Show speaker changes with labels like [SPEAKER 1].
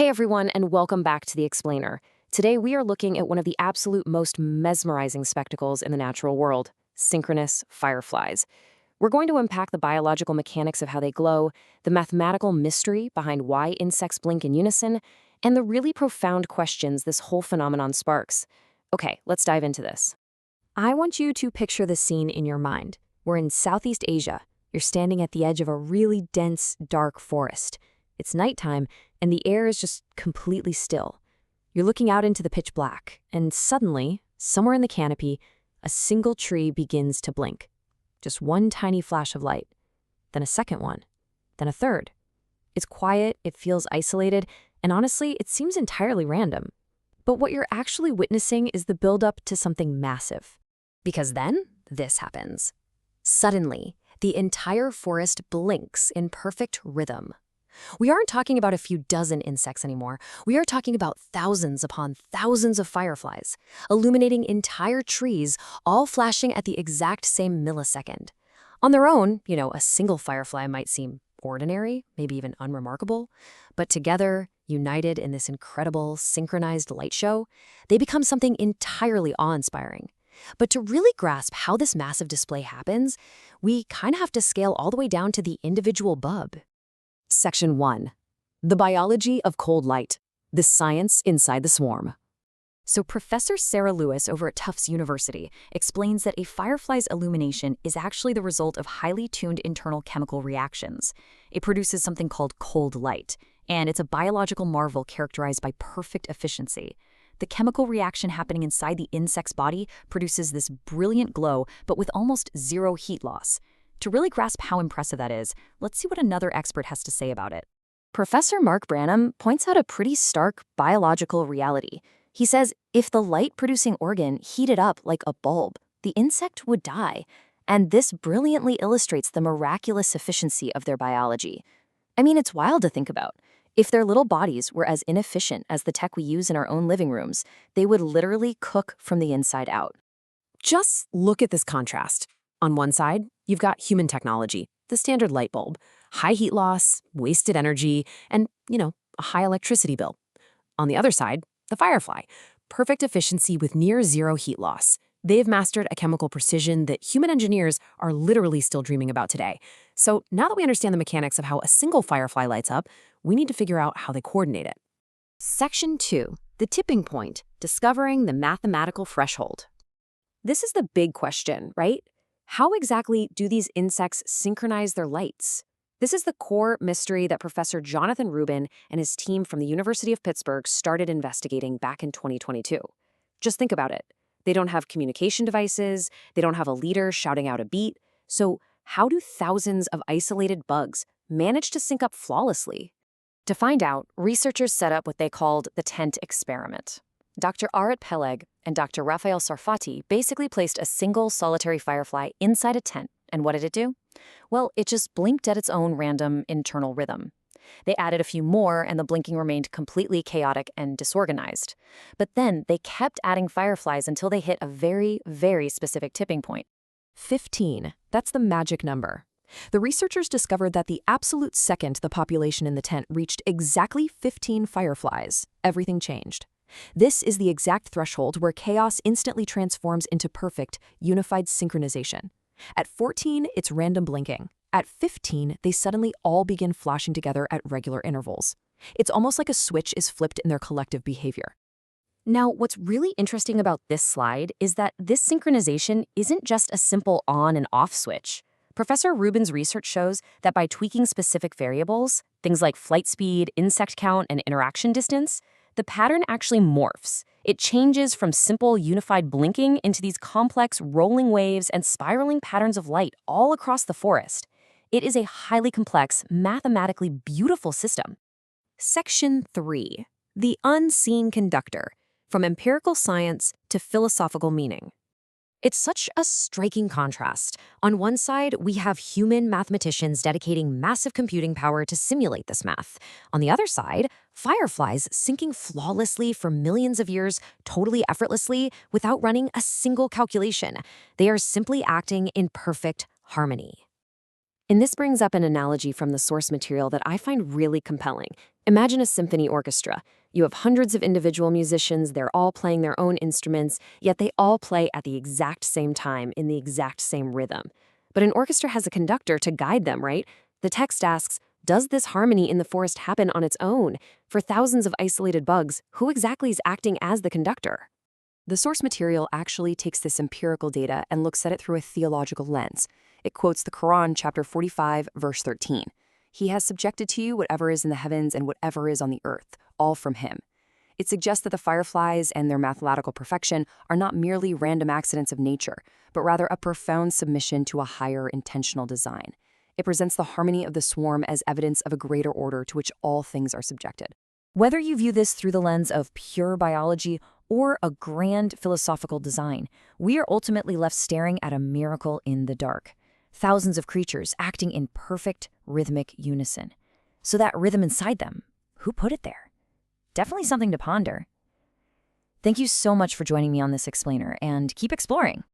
[SPEAKER 1] Hey everyone, and welcome back to The Explainer. Today we are looking at one of the absolute most mesmerizing spectacles in the natural world, synchronous fireflies. We're going to unpack the biological mechanics of how they glow, the mathematical mystery behind why insects blink in unison, and the really profound questions this whole phenomenon sparks. Okay, let's dive into this. I want you to picture the scene in your mind. We're in Southeast Asia. You're standing at the edge of a really dense, dark forest. It's nighttime, and the air is just completely still. You're looking out into the pitch black, and suddenly, somewhere in the canopy, a single tree begins to blink. Just one tiny flash of light, then a second one, then a third. It's quiet, it feels isolated, and honestly, it seems entirely random. But what you're actually witnessing is the buildup to something massive. Because then, this happens. Suddenly, the entire forest blinks in perfect rhythm. We aren't talking about a few dozen insects anymore. We are talking about thousands upon thousands of fireflies, illuminating entire trees, all flashing at the exact same millisecond. On their own, a single firefly might seem ordinary, maybe even unremarkable, but together, united in this incredible synchronized light show, they become something entirely awe-inspiring. But to really grasp how this massive display happens, we kind of have to scale all the way down to the individual bulb. Section 1. The Biology of Cold Light. The Science Inside the Swarm. So Professor Sarah Lewis over at Tufts University explains that a firefly's illumination is actually the result of highly tuned internal chemical reactions. It produces something called cold light, and it's a biological marvel characterized by perfect efficiency. The chemical reaction happening inside the insect's body produces this brilliant glow, but with almost zero heat loss. To really grasp how impressive that is, let's see what another expert has to say about it. Professor Mark Branham points out a pretty stark biological reality. He says if the light-producing organ heated up like a bulb, the insect would die. And this brilliantly illustrates the miraculous efficiency of their biology. I mean, it's wild to think about. If their little bodies were as inefficient as the tech we use in our own living rooms, they would literally cook from the inside out. Just look at this contrast. On one side, you've got human technology, the standard light bulb, high heat loss, wasted energy, and, a high electricity bill. On the other side, the firefly, perfect efficiency with near zero heat loss. They've mastered a chemical precision that human engineers are literally still dreaming about today. So now that we understand the mechanics of how a single firefly lights up, we need to figure out how they coordinate it. Section 2. The tipping point, discovering the mathematical threshold. This is the big question, right? How exactly do these insects synchronize their lights? This is the core mystery that Professor Jonathan Rubin and his team from the University of Pittsburgh started investigating back in 2022. Just think about it. They don't have communication devices, they don't have a leader shouting out a beat. So how do thousands of isolated bugs manage to sync up flawlessly? To find out, researchers set up what they called the tent experiment. Dr. Arat Peleg and Dr. Raphael Sarfati basically placed a single solitary firefly inside a tent, and what did it do? Well, it just blinked at its own random internal rhythm. They added a few more, and the blinking remained completely chaotic and disorganized. But then they kept adding fireflies until they hit a very, very specific tipping point. 15. That's the magic number. The researchers discovered that the absolute second the population in the tent reached exactly 15 fireflies, everything changed. This is the exact threshold where chaos instantly transforms into perfect, unified synchronization. At 14, it's random blinking. At 15, they suddenly all begin flashing together at regular intervals. It's almost like a switch is flipped in their collective behavior. Now, what's really interesting about this slide is that this synchronization isn't just a simple on and off switch. Professor Rubin's research shows that by tweaking specific variables, things like flight speed, insect count, and interaction distance, the pattern actually morphs. It changes from simple unified blinking into these complex rolling waves and spiraling patterns of light all across the forest. It is a highly complex, mathematically beautiful system. Section 3. The Unseen Conductor, from Empirical Science to Philosophical Meaning. It's such a striking contrast. On one side, we have human mathematicians dedicating massive computing power to simulate this math. On the other side, fireflies syncing flawlessly for millions of years, totally effortlessly, without running a single calculation. They are simply acting in perfect harmony. And this brings up an analogy from the source material that I find really compelling. Imagine a symphony orchestra. You have hundreds of individual musicians, they're all playing their own instruments, yet they all play at the exact same time in the exact same rhythm. But an orchestra has a conductor to guide them, right? The text asks, does this harmony in the forest happen on its own? For thousands of isolated bugs, who exactly is acting as the conductor? The source material actually takes this empirical data and looks at it through a theological lens. It quotes the Quran, chapter 45, verse 13. He has subjected to you whatever is in the heavens and whatever is on the earth, all from him. It suggests that the fireflies and their mathematical perfection are not merely random accidents of nature, but rather a profound submission to a higher intentional design. It presents the harmony of the swarm as evidence of a greater order to which all things are subjected. Whether you view this through the lens of pure biology or a grand philosophical design, we are ultimately left staring at a miracle in the dark. Thousands of creatures acting in perfect rhythmic unison. So that rhythm inside them, who put it there? Definitely something to ponder. Thank you so much for joining me on this explainer, and keep exploring.